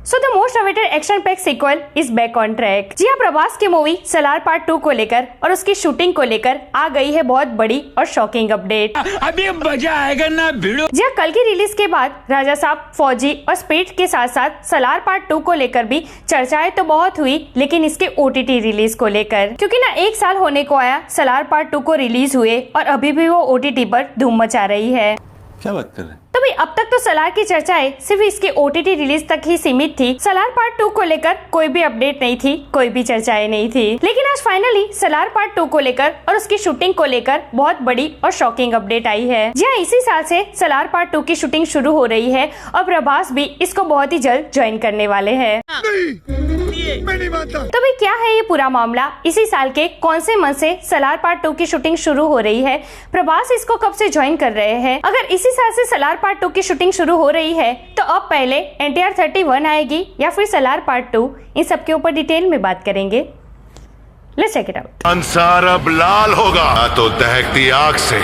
So the most awaited action pack sequel is back on track. जी हाँ, प्रभास की movie Salaar part 2 को लेकर और उसकी शूटिंग को लेकर आ गई है बहुत बड़ी और शॉकिंग अपडेट। अभी मजा आएगा ना भिड़ो। जी हाँ, कल की रिलीज के बाद राजा साहब, फौजी और स्पीड के साथ साथ सलार पार्ट 2 को लेकर भी चर्चाएं तो बहुत हुई, लेकिन इसके OTT रिलीज को लेकर, क्योंकि ना 1 साल होने को आया सलार पार्ट 2 को रिलीज हुए और अभी भी वो OTT पर धूम मचा रही है। क्या बात कर रहे हैं? तो भाई अब तक तो सलार की चर्चाएं सिर्फ इसके OTT रिलीज तक ही सीमित थी। सलार पार्ट 2 को लेकर कोई भी अपडेट नहीं थी, कोई भी चर्चाएं नहीं थी, लेकिन आज फाइनली सलार पार्ट 2 को लेकर और उसकी शूटिंग को लेकर बहुत बड़ी और शॉकिंग अपडेट आई है। जी हाँ, इसी साल से सलार पार्ट 2 की शूटिंग शुरू हो रही है और प्रभास भी इसको बहुत ही जल्द ज्वाइन करने वाले हैं। मैं नहीं मानता। तो भाई क्या है ये पूरा मामला? इसी साल के कौन से मंथ से सलार पार्ट 2 की शूटिंग शुरू हो रही है? प्रभास इसको कब से ज्वाइन कर रहे हैं? अगर इसी साल से सलार पार्ट 2 की शूटिंग शुरू हो रही है तो अब पहले NTR 31 आएगी या फिर सलार पार्ट 2? इन सब के ऊपर डिटेल में बात करेंगे। Let's check it out. Answer अब लाल होगा, ना तो दहकती आग से,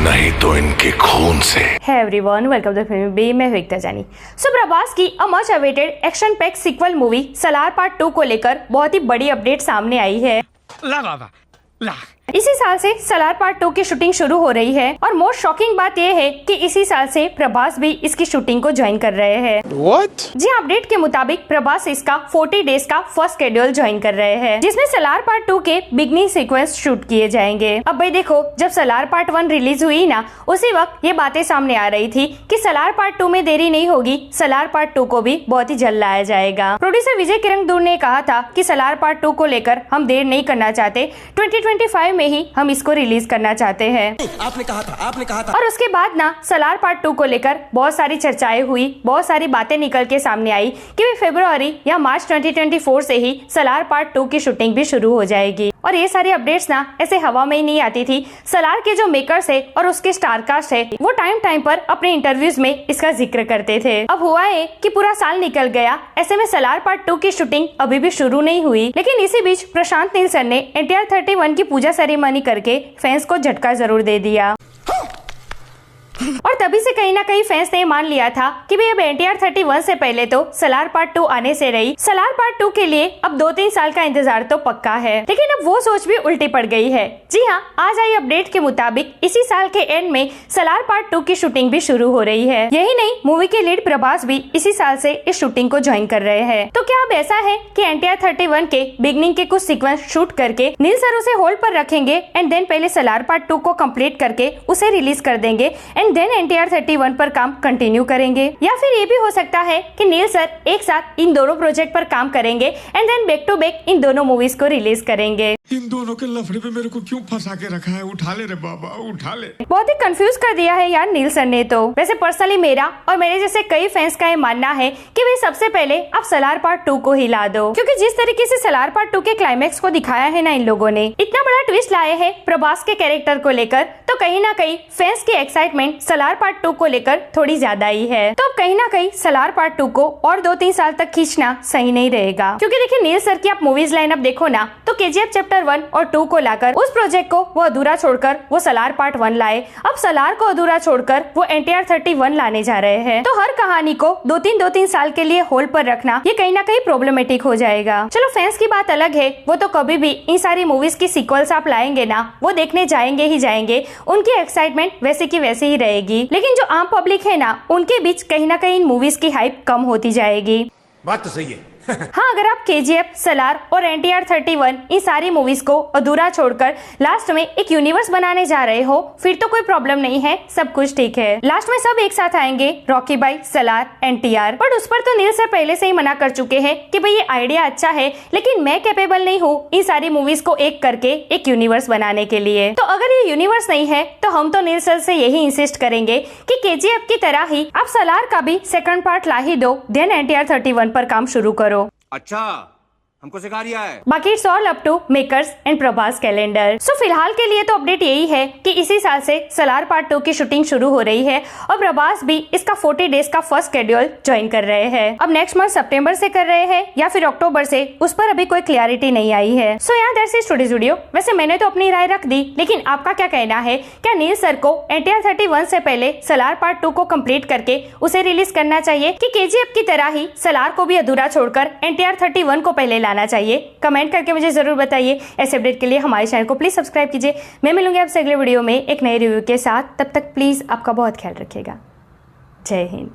नहीं तो इनके खून से। Hey everyone, welcome to Film Bay, मैं हूं एकता जानी। सो प्रभास की a much awaited action pack sequel movie Salaar part 2 को लेकर बहुत ही बड़ी अपडेट सामने आई है। ला बाबा ला। इसी साल से सलार पार्ट 2 की शूटिंग शुरू हो रही है और मोस्ट शॉकिंग बात यह है कि इसी साल से प्रभास भी इसकी शूटिंग को ज्वाइन कर रहे हैं। What? जी अपडेट के मुताबिक प्रभास इसका 40 डेज का फर्स्ट शेड्यूल ज्वाइन कर रहे हैं, जिसमें सलार पार्ट 2 के बिगनिंग सीक्वेंस शूट किए जाएंगे। अब भाई देखो, जब सलार पार्ट 1 रिलीज हुई ना, उसी वक्त ये बातें सामने आ रही थी कि सलार पार्ट 2 में देरी नहीं होगी, सलार पार्ट 2 को भी बहुत ही जल्द लाया जाएगा। प्रोड्यूसर विजय किरंगदूर ने कहा था कि सलार पार्ट 2 को लेकर हम देर नहीं करना चाहते, 2025 में ही हम इसको रिलीज करना चाहते हैं। आपने कहा था। और उसके बाद ना सलार पार्ट 2 को लेकर बहुत सारी चर्चाएं हुई, बहुत सारी बातें निकल के सामने आई कि फरवरी या मार्च 2024 से ही सलार पार्ट 2 की शूटिंग भी शुरू हो जाएगी। और ये सारी अपडेट्स ना ऐसे हवा में ही नहीं आती थी। सलार के जो मेकर्स है और उसके स्टारकास्ट है, वो टाइम पर अपने इंटरव्यूज में इसका जिक्र करते थे। अब हुआ है कि पूरा साल निकल गया, ऐसे में सलार पार्ट 2 की शूटिंग अभी भी शुरू नहीं हुई, लेकिन इसी बीच प्रशांत नीलसन ने NTR 31 की पूजा सेरेमनी करके फैंस को झटका जरूर दे दिया। और तभी से कहीं ना कहीं फैंस ने मान लिया था कि भाई अब NTR 31 से पहले तो सलार पार्ट 2 आने से रही, सलार पार्ट 2 के लिए अब 2-3 साल का इंतजार तो पक्का है। लेकिन अब वो सोच भी उल्टी पड़ गई है। जी हाँ, आज आई अपडेट के मुताबिक इसी साल के एंड में सलार पार्ट 2 की शूटिंग भी शुरू हो रही है। यही नहीं, मूवी के लीड प्रभास भी इसी साल से इस शूटिंग को ज्वाइन कर रहे हैं। तो क्या अब ऐसा है कि NTR 31 के बिगनिंग के कुछ सीक्वेंस शूट करके नील सर उसे होल्ड पर रखेंगे एंड देन पहले सलार पार्ट 2 को कंप्लीट करके उसे रिलीज कर देंगे एंड देन NTR 31 पर काम कंटिन्यू करेंगे? या फिर ये भी हो सकता है कि नील सर एक साथ इन दोनों प्रोजेक्ट पर काम करेंगे and then back to back इन दोनों मूवीज को रिलीज करेंगे। इन दोनों के लफड़े पे मेरे को क्यों फंसा के रखा है? उठा ले रे बाबा, उठा ले। बहुत ही कंफ्यूज कर दिया है यार नील सर ने तो। वैसे पर्सनली मेरा और मेरे जैसे कई फैंस का ये मानना है कि भाई सबसे पहले आप सलार पार्ट 2 को ही ला दो, क्योंकि जिस तरीके से सलार पार्ट 2 के क्लाइमैक्स को दिखाया है ना इन लोगों ने, इतना बड़ा ट्विस्ट लाए है प्रभास के कैरेक्टर को लेकर, तो कहीं ना कहीं फैंस की एक्साइटमेंट सलार पार्ट 2 को लेकर थोड़ी ज्यादा ही है। तो अब कहीं ना कहीं सलार पार्ट 2 को और 2-3 साल तक खींचना सही नहीं रहेगा, क्योंकि देखिए नील सर की आप मूवीज लाइनअप देखो ना, तो KGF चैप्टर 1 और 2 को लाकर उस प्रोजेक्ट को वो अधूरा छोड़कर वो सलार पार्ट 1 लाए। अब सलार को अधूरा छोड़कर वो NTR 31 लाने जा रहे हैं। तो हर कहानी को 2-3 साल के लिए होल्ड पर रखना ये कहीं ना कहीं प्रॉब्लमेटिक हो जाएगा। चलो फैंस की बात अलग है, वो तो कभी भी इन सारी मूवीज की सीक्वल्स आप लाएंगे ना, वो देखने जाएंगे ही जाएंगे, उनकी एक्साइटमेंट वैसे की वैसे ही रहेगी। लेकिन जो आम पब्लिक है ना, उनके बीच कहीं ना कहीं इन मूवीज की हाइप कम होती जाएगी। बात तो सही है। हाँ, अगर आप KGF, सलार और NTR 31 इन सारी मूवीज को अधूरा छोड़कर लास्ट में एक यूनिवर्स बनाने जा रहे हो, फिर तो कोई प्रॉब्लम नहीं है, सब कुछ ठीक है। लास्ट में सब एक साथ आएंगे, रॉकी भाई, सलार, NTR। बट उस पर तो नील सर पहले से ही मना कर चुके हैं कि भाई ये आइडिया अच्छा है, लेकिन मैं कैपेबल नहीं हूँ इन सारी मूवीज को एक करके एक यूनिवर्स बनाने के लिए। तो अगर ये यूनिवर्स नहीं है तो हम तो नील सर से यही इंसिस्ट करेंगे कि KGF की तरह ही आप सलार का भी सेकंड पार्ट ला ही दो, देन NTR 31 पर काम शुरू करो। अच्छा हमको सिखा रिया है। बाकी it's all up to makers and Prabhas calendar. So फिलहाल के लिए तो अपडेट यही है कि इसी साल से सलार पार्ट 2 की शूटिंग शुरू हो रही है और प्रभास भी इसका 40 डेज का फर्स्ट शेड्यूल ज्वाइन कर रहे हैं। अब नेक्स्ट मंथ सितंबर से कर रहे हैं या फिर अक्टूबर से, उस पर अभी कोई क्लियरिटी नहीं आई है। सो यहाँ दैट्स इट टुडेस वीडियो। वैसे मैंने तो अपनी राय रख दी, लेकिन आपका क्या कहना है? क्या नील सर को NTR 31 से पहले सलार पार्ट 2 को कंप्लीट करके उसे रिलीज करना चाहिए कि KGF की तरह ही सलार को भी अधूरा छोड़कर NTR 31 को पहले लाना चाहिए? कमेंट करके मुझे जरूर बताइए। ऐसे अपडेट के लिए हमारे चैनल को प्लीज सब्सक्राइब कीजिए। मैं मिलूंगी आपसे अगले वीडियो में एक नए रिव्यू के साथ। तब तक प्लीज आपका बहुत ख्याल रखिएगा। जय हिंद।